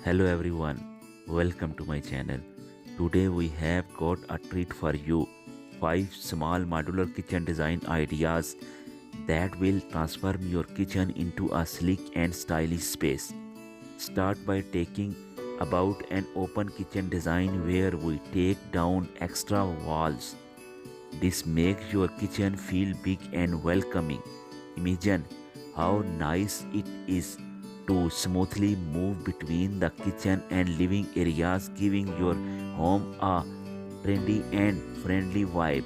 Hello everyone, welcome to my channel. Today we have got a treat for you. 5 small modular kitchen design ideas that will transform your kitchen into a sleek and stylish space. Start by taking about an open kitchen design where we take down extra walls. This makes your kitchen feel big and welcoming. Imagine how nice it is to smoothly move between the kitchen and living areas, giving your home a trendy and friendly vibe.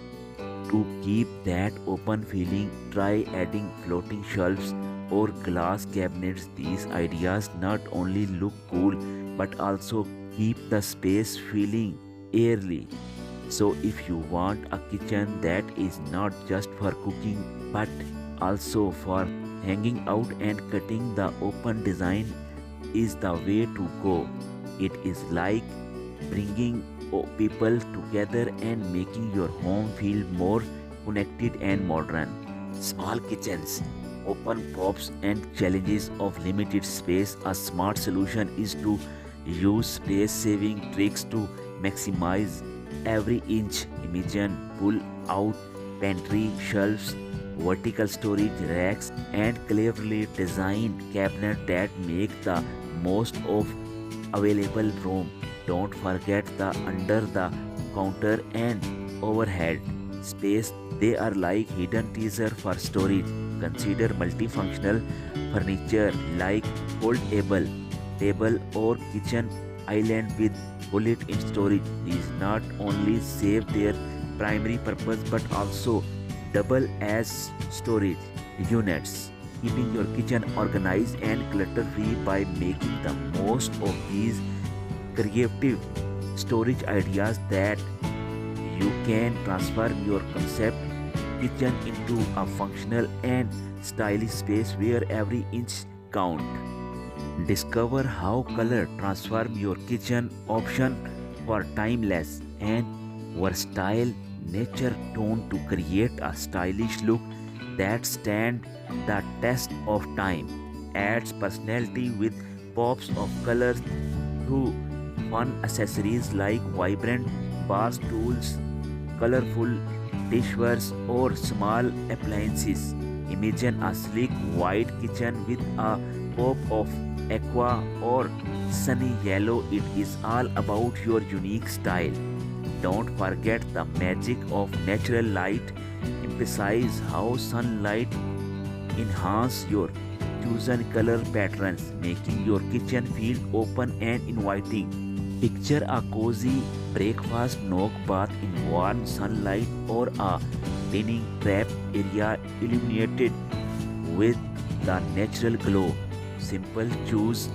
To keep that open feeling, try adding floating shelves or glass cabinets. These ideas not only look cool but also keep the space feeling airy. So, if you want a kitchen that is not just for cooking but also for hanging out and cutting, the open design is the way to go. It is like bringing people together and making your home feel more connected and modern. Small kitchens, open pops, and challenges of limited space. A smart solution is to use space saving tricks to maximize every inch. Imagine pull out pantry shelves, vertical storage racks, and cleverly designed cabinets that make the most of available room. Don't forget the under the counter and overhead space. They are like hidden teaser for storage. Consider multifunctional furniture like foldable table or kitchen island with bullet-in storage. These not only save their primary purpose but also double as storage units, keeping your kitchen organized and clutter-free. By making the most of these creative storage ideas, that you can transform your concept kitchen into a functional and stylish space where every inch counts. Discover how color transform your kitchen option for timeless and versatile nature tone to create a stylish look that stand the test of time. Adds personality with pops of colors through fun accessories like vibrant bar stools, colorful dishwares, or small appliances. Imagine a sleek white kitchen with a pop of aqua or sunny yellow. It is all about your unique style. Don't forget the magic of natural light. Emphasize how sunlight enhance your chosen color patterns, making your kitchen feel open and inviting. Picture a cozy breakfast nook bath in warm sunlight or a dining trap area illuminated with the natural glow. Simple choose,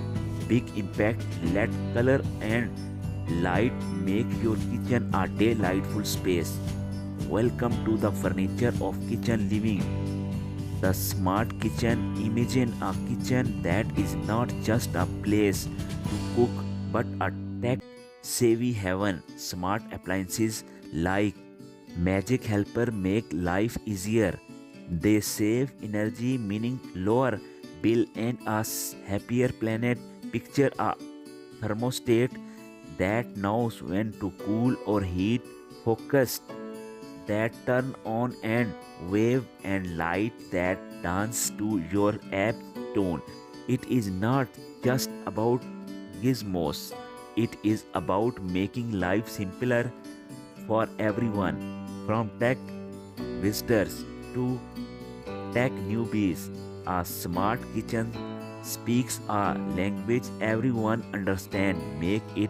big impact. Let color and light make your kitchen a delightful space. Welcome to the furniture of kitchen living. The smart kitchen. Imagine a kitchen that is not just a place to cook but a tech savvy heaven. Smart appliances like Magic Helper make life easier. They save energy, meaning lower bill and a happier planet. Picture a thermostat that knows when to cool or heat, focused that turn on and wave, and light that dance to your app's tone. It is not just about gizmos, it is about making life simpler for everyone, from tech visitors to tech newbies. A smart kitchen speaks a language everyone understands, make it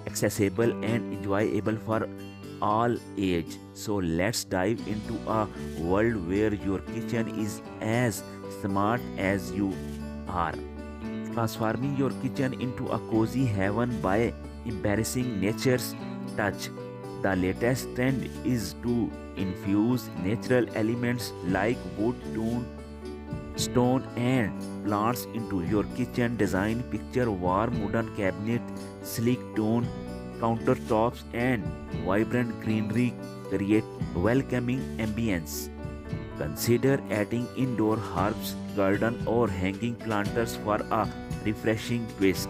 accessible and enjoyable for all age. So let's dive into a world where your kitchen is as smart as you are. Transforming your kitchen into a cozy heaven by embracing nature's touch. The latest trend is to infuse natural elements like wood, stone, and plants into your kitchen design. Picture warm wooden cabinet, sleek tone countertops, and vibrant greenery create welcoming ambience. Consider adding indoor herbs, garden, or hanging planters for a refreshing twist.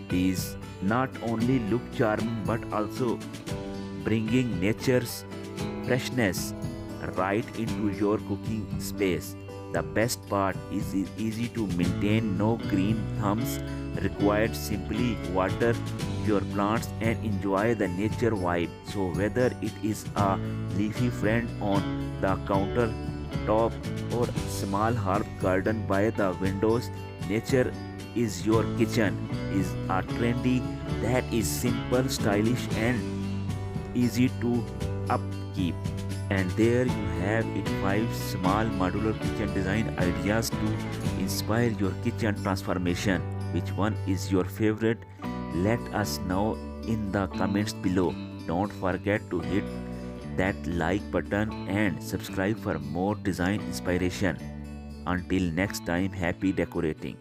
These not only look charming but also bringing nature's freshness right into your cooking space. The best part is it's easy to maintain, no green thumbs required, simply water your plants and enjoy the nature vibe. So whether it is a leafy friend on the countertop or small herb garden by the windows, nature is your kitchen is a trendy that is simple, stylish and easy to upkeep. And there you have it, 5 small modular kitchen design ideas to inspire your kitchen transformation. Which one is your favorite? Let us know in the comments below. Don't forget to hit that like button and subscribe for more design inspiration. Until next time, happy decorating.